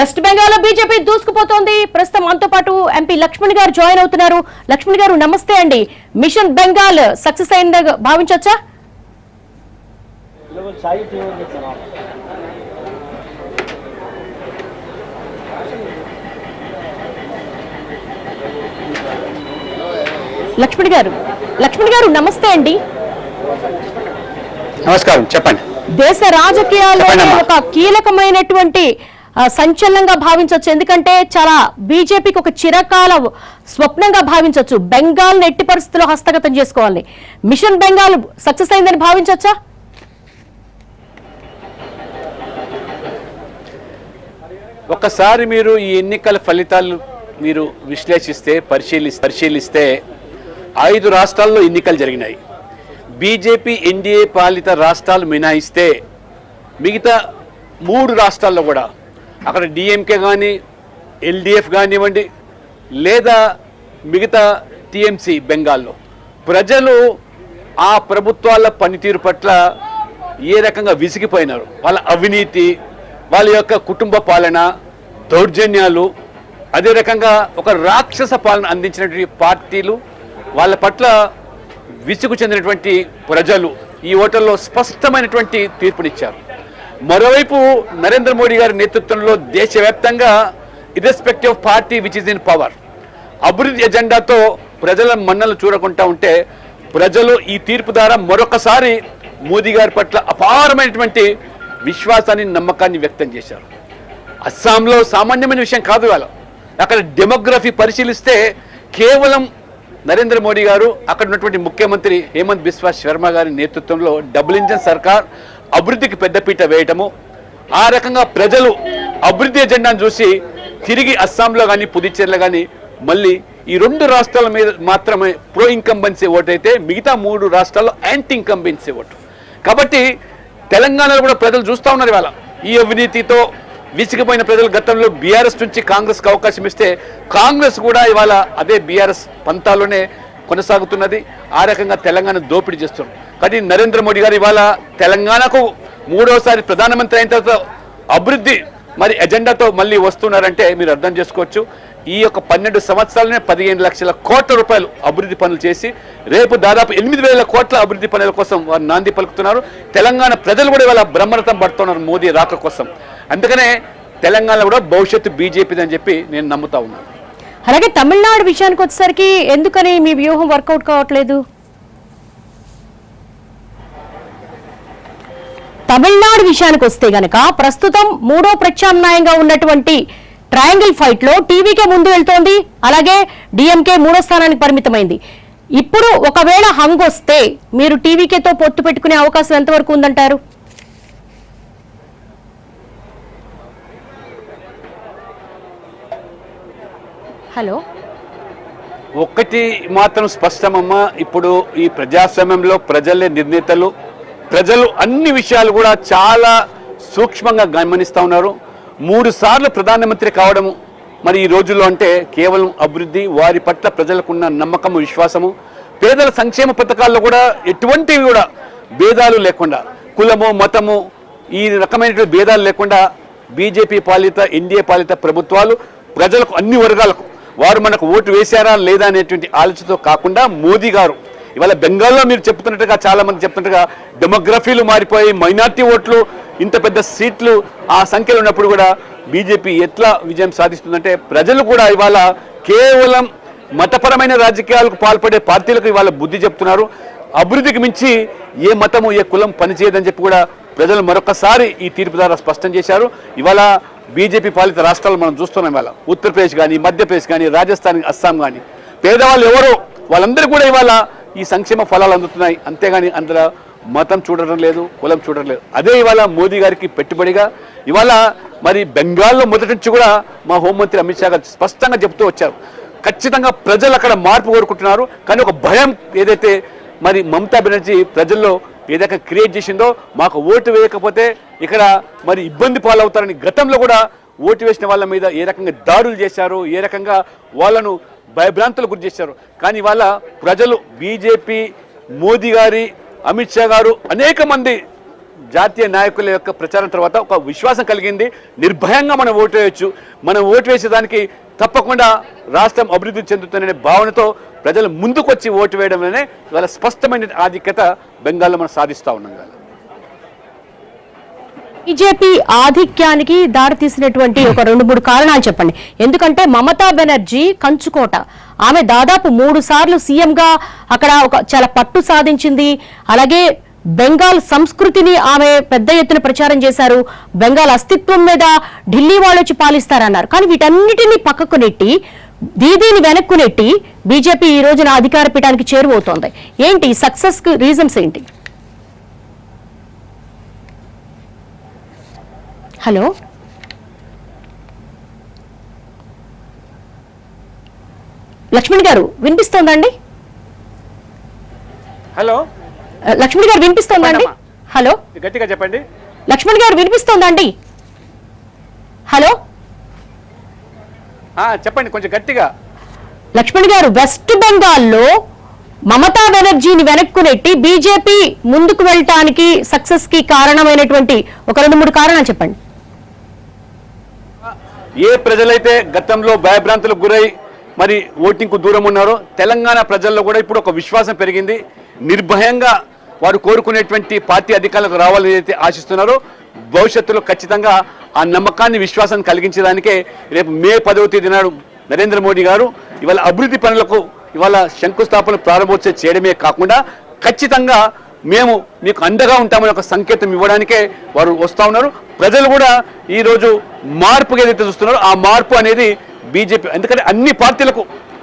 West Bengal లో BJP దూసుకుపోతోంది. ప్రస్తుతం మనతో పాటు ఎంపీ లక్ష్మణ్ గారు జాయిన్ అవుతున్నారు. లక్ష్మణ్ గారు నమస్తే అండి. మిషన్ బెంగాల్ సక్సెస్ అయిందని భావించొచ్చా? లక్ష్మణ్ గారు నమస్తే అండి. నమస్కారం, చెప్పండి. దేశ రాజకీయాల్లో ఒక కీలకమైనటువంటి సంచలనంగా భావించవచ్చు. ఎందుకంటే చాలా బీజేపీకి ఒక చిరకాల స్వప్నంగా భావించవచ్చు. బెంగాల్ ఎట్టి పరిస్థితుల్లో హస్తగతం చేసుకోవాలి. మిషన్ బెంగాల్ సక్సెస్ అయిందని భావించవచ్చా? ఒక్కసారి మీరు ఈ ఎన్నికల ఫలితాలు మీరు విశ్లేషిస్తే పరిశీలిస్తే 5 రాష్ట్రాల్లో ఎన్నికలు జరిగినాయి. బీజేపీ ఎన్డీఏ పాలిత రాష్ట్రాలు మినహాయిస్తే మిగతా 3 రాష్ట్రాల్లో కూడా అక్కడ డిఎంకే కానీ ఎల్డిఎఫ్ కానివ్వండి లేదా మిగతా టీఎంసీ బెంగాల్లో ప్రజలు ఆ ప్రభుత్వాల పనితీరు పట్ల ఏ రకంగా విసిగిపోయినారు. వాళ్ళ అవినీతి, వాళ్ళ యొక్క కుటుంబ పాలన, దౌర్జన్యాలు, అదే రకంగా ఒక రాక్షస పాలన అందించినటువంటి పార్టీలు, వాళ్ళ పట్ల విసుగు చెందినటువంటి ప్రజలు ఈ ఓటర్లో స్పష్టమైనటువంటి తీర్పునిచ్చారు. మరోవైపు నరేంద్ర మోడీ గారి నేతృత్వంలో దేశవ్యాప్తంగా irrespective of party which is in power అభివృద్ధి ఎజెండాతో ప్రజల మన్నలు చూడకుండా ఉంటే ప్రజలు ఈ తీర్పు ద్వారా మరొకసారి మోదీ గారి పట్ల అపారమైనటువంటి విశ్వాసాన్ని, నమ్మకాన్ని వ్యక్తం చేశారు. అస్సాంలో సామాన్యమైన విషయం కాదు. వాళ్ళు అక్కడ డెమోగ్రఫీ పరిశీలిస్తే కేవలం నరేంద్ర మోడీ గారు, అక్కడ ఉన్నటువంటి ముఖ్యమంత్రి హేమంత్ బిశ్వా శర్మ గారి నేతృత్వంలో డబుల్ ఇంజన్ సర్కార్ అభివృద్ధికి పెద్దపీట వేయటము, ఆ రకంగా ప్రజలు అభివృద్ధి ఎజెండాను చూసి తిరిగి అస్సాంలో కానీ పుదుచ్చేరిలో కానీ మళ్ళీ ఈ 2 రాష్ట్రాల మీద మాత్రమే ప్రో ఇన్కంబెన్సీ ఓటు అయితే మిగతా 3 రాష్ట్రాల్లో యాంటీ ఇన్కంబెన్సీ ఓటు. కాబట్టి తెలంగాణలో కూడా ప్రజలు చూస్తూ ఉన్నారు. ఇవాళ ఈ అవినీతితో విసిగిపోయిన ప్రజలు గతంలో బీఆర్ఎస్ నుంచి కాంగ్రెస్కి అవకాశం ఇస్తే కాంగ్రెస్ కూడా ఇవాళ అదే బీఆర్ఎస్ పంతాలోనే కొనసాగుతున్నది. ఆ రకంగా తెలంగాణ దోపిడీ చేస్తున్నారు. కానీ నరేంద్ర మోడీ గారు ఇవాళ తెలంగాణకు 3వసారి ప్రధానమంత్రి అయిన తర్వాత అభివృద్ధి మరి ఎజెండాతో మళ్ళీ వస్తున్నారంటే మీరు అర్థం చేసుకోవచ్చు. ఈ యొక్క 12 సంవత్సరాలనే 15 లక్షల కోట్ల రూపాయలు అభివృద్ధి పనులు చేసి రేపు దాదాపు 8,000 కోట్ల అభివృద్ధి పనుల కోసం వారు నాంది పలుకుతున్నారు. తెలంగాణ ప్రజలు కూడా ఇవాళ బ్రహ్మరథం పడుతున్నారు మోదీ రాక కోసం. అందుకనే తెలంగాణలో కూడా భవిష్యత్తు బీజేపీది అని చెప్పి నేను నమ్ముతా ఉన్నాను. అలాగే తమిళనాడు విషయానికి వచ్చేసరికి ఎందుకని మీ వ్యూహం వర్కౌట్ కావట్లేదు? తమిళనాడు విషయానికి వస్తే గనక ప్రస్తుతం 3వ ప్రత్యామ్నాయంగా ఉన్నటువంటి ట్రయాంగిల్ ఫైట్ లో టీవీకే ముందు వెళ్తోంది. అలాగే డిఎంకే 3వ స్థానానికి పరిమితమైంది. ఇప్పుడు ఒకవేళ హంగ్ వస్తే మీరు టీవీకేతో పొత్తు పెట్టుకునే అవకాశం ఎంతవరకు ఉందంటారు? హలో, ఒక్కటి మాత్రం స్పష్టమమ్మా, ఇప్పుడు ఈ ప్రజాస్వామ్యంలో ప్రజలే నిర్ణేతలు. ప్రజలు అన్ని విషయాలు కూడా చాలా సూక్ష్మంగా గమనిస్తూ ఉన్నారు. 3 సార్లు ప్రధానమంత్రి కావడము మరి ఈ రోజుల్లో అంటే కేవలం అభివృద్ధి, వారి పట్ల ప్రజలకున్న నమ్మకము, విశ్వాసము, పేదల సంక్షేమ పథకాల్లో కూడా ఎటువంటివి కూడా భేదాలు లేకుండా, కులము, మతము, ఈ రకమైనటువంటి భేదాలు లేకుండా బీజేపీ పాలిత, ఎన్డీఏ పాలిత ప్రభుత్వాలు ప్రజలకు, అన్ని వర్గాలకు వారు మనకు ఓటు వేశారా లేదా అనేటువంటి ఆలోచనతో కాకుండా మోదీ గారు ఇవాళ బెంగాల్లో మీరు చెప్తున్నట్టుగా, చాలా మంది చెప్తున్నట్టుగా డెమోగ్రఫీలు మారిపోయి మైనార్టీ ఓట్లు ఇంత పెద్ద సీట్లు ఆ సంఖ్యలో ఉన్నప్పుడు కూడా బీజేపీ ఎట్లా విజయం సాధిస్తుందంటే ప్రజలు కూడా ఇవాళ కేవలం మతపరమైన రాజకీయాలకు పాల్పడే పార్టీలకు ఇవాళ బుద్ధి చెప్తున్నారు. అభివృద్ధికి మించి ఏ మతము, ఏ కులం పనిచేయదని చెప్పి కూడా ప్రజలు మరొకసారి ఈ తీర్పు ద్వారా స్పష్టం చేశారు. ఇవాళ బీజేపీ పాలిత రాష్ట్రాలు మనం చూస్తున్నాం. ఇవాళ ఉత్తరప్రదేశ్ కానీ, మధ్యప్రదేశ్ కానీ, రాజస్థాన్, అస్సాం కానీ పేదవాళ్ళు ఎవరో వాళ్ళందరూ కూడా ఇవాళ ఈ సంక్షేమ ఫలాలు అందుతున్నాయి. అంతేగాని అందులో మతం చూడడం లేదు, కులం చూడడం లేదు. అదే ఇవాళ మోదీ గారికి పెట్టుబడిగా ఇవాళ మరి బెంగాల్లో మొదటి నుంచి కూడా మా హోంమంత్రి అమిత్ షా గారు స్పష్టంగా చెప్తూ వచ్చారు, ఖచ్చితంగా ప్రజలు అక్కడ మార్పు కోరుకుంటున్నారు. కానీ ఒక భయం ఏదైతే మరి మమతా బెనర్జీ ప్రజల్లో ఏదైతే క్రియేట్ చేసిందో, మాకు ఓటు వేయకపోతే ఇక్కడ మరి ఇబ్బంది పాలవుతారని గతంలో కూడా ఓటు వేసిన వాళ్ళ మీద ఏ రకంగా దాడులు చేశారు, ఏ రకంగా వాళ్ళను భయభ్రాంతులకు గురి చేశారు. కానీ ఇవాళ ప్రజలు బీజేపీ, మోదీ గారి, అమిత్ షా గారు, అనేక మంది జాతీయ నాయకుల యొక్క ప్రచారం తర్వాత ఒక విశ్వాసం కలిగింది. నిర్భయంగా మనం ఓటు వేయొచ్చు, మనం ఓటు వేసేదానికి తప్పకుండా రాష్ట్రం అభివృద్ధి చెందుతుందనే భావనతో ప్రజలు ముందుకొచ్చి ఓటు వేయడంలోనే ఇవాళ స్పష్టమైన ఆధిక్యత బెంగాల్లో మనం సాధిస్తూ ఉన్నాం కదా. బీజేపీ ఆధిక్యానికి దారితీసినటువంటి ఒక 2-3 కారణాలు చెప్పండి. ఎందుకంటే మమతా బెనర్జీ కంచుకోట, ఆమె దాదాపు 3 సార్లు సీఎంగా అక్కడ ఒక చాలా పట్టు సాధించింది. అలాగే బెంగాల్ సంస్కృతిని ఆమె పెద్ద ఎత్తున ప్రచారం చేశారు. బెంగాల్ అస్తిత్వం మీద ఢిల్లీ వాళ్ళు వచ్చి పాలిస్తారన్నారు. కానీ వీటన్నిటినీ పక్కకు నెట్టి, దీదీని వెనక్కు నెట్టి బీజేపీ ఈ రోజున అధికార పీఠానికి చేరువవుతోంది. ఏంటి సక్సెస్ కి రీజన్స్ ఏంటి? హలో లక్ష్మణ్ గారు వినిపిస్తోందండి? హలో లక్ష్మణ్ గారు వినిపిస్తోందండి? హలో గట్టిగా చెప్పండి. లక్ష్మణ్ గారు వినిపిస్తోందండి? హలో చెప్పండి కొంచెం గట్టిగా. లక్ష్మణ్ గారు, వెస్ట్ బెంగాల్లో మమతా బెనర్జీని వెనక్కు నెట్టి బీజేపీ ముందుకు వెళ్ళటానికి సక్సెస్ కి కారణమైనటువంటి ఒక 2-3 కారణాలు చెప్పండి. ఏ ప్రజలైతే గతంలో భయభ్రాంతులకు గురై మరి ఓటింగ్కు దూరం ఉన్నారో తెలంగాణ ప్రజల్లో కూడా ఇప్పుడు ఒక విశ్వాసం పెరిగింది. నిర్భయంగా వారు కోరుకునేటువంటి పార్టీ అధికారులకు రావాలని అయితే ఆశిస్తున్నారో భవిష్యత్తులో ఖచ్చితంగా ఆ నమ్మకాన్ని విశ్వాసాన్ని కలిగించడానికే రేపు మే 10వ తేదీ నాడు నరేంద్ర మోడీ గారు ఇవాళ అభివృద్ధి పనులకు ఇవాళ శంకుస్థాపన ప్రారంభోత్సవం చేయడమే కాకుండా ఖచ్చితంగా మేము మీకు అండగా ఉంటామని ఒక సంకేతం ఇవ్వడానికే వారు వస్తూ ఉన్నారు. ప్రజలు కూడా ఈరోజు మార్పుకి ఏదైతే చూస్తున్నారో ఆ మార్పు అనేది బీజేపీ, ఎందుకంటే అన్ని పార్టీలకు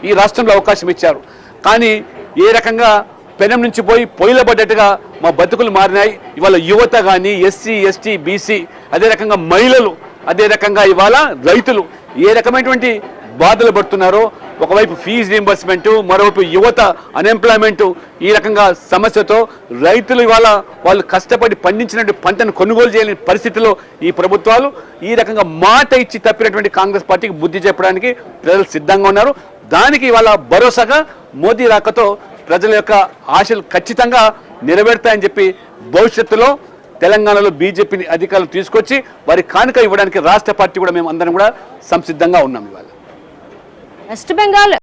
ఈ రాష్ట్రంలో అవకాశం ఇచ్చారు. కానీ ఏ రకంగా పెనం నుంచి పోయి పొయ్యిలో పడ్డట్టుగా మా బతుకులు మారినాయి. ఇవాళ యువత కానీ, ఎస్సీ ఎస్టీ బీసీ, అదే రకంగా మహిళలు, అదే రకంగా ఇవాళ రైతులు ఏ రకమైనటువంటి బాధలు పడుతున్నారో, ఒకవైపు ఫీజు రీంబర్స్మెంటు, మరోవైపు యువత అన్ఎంప్లాయ్మెంట్, ఈ రకంగా సమస్యతో రైతులు ఇవాళ వాళ్ళు కష్టపడి పండించినటువంటి పంటను కొనుగోలు చేయలేని పరిస్థితిలో ఈ ప్రభుత్వాలు ఈ రకంగా మాట ఇచ్చి తప్పినటువంటి కాంగ్రెస్ పార్టీకి బుద్ధి చెప్పడానికి ప్రజలు సిద్ధంగా ఉన్నారు. దానికి ఇవాళ భరోసాగా మోదీ రాకతో ప్రజల యొక్క ఆశలు ఖచ్చితంగా నెరవేరుతాయని చెప్పి భవిష్యత్తులో తెలంగాణలో బీజేపీని అధికారులు తీసుకొచ్చి వారి కానుక ఇవ్వడానికి రాష్ట్ర పార్టీ కూడా మేము అందరం కూడా సంసిద్ధంగా ఉన్నాం. ఇవాళ వెస్ట్ బెంగాల్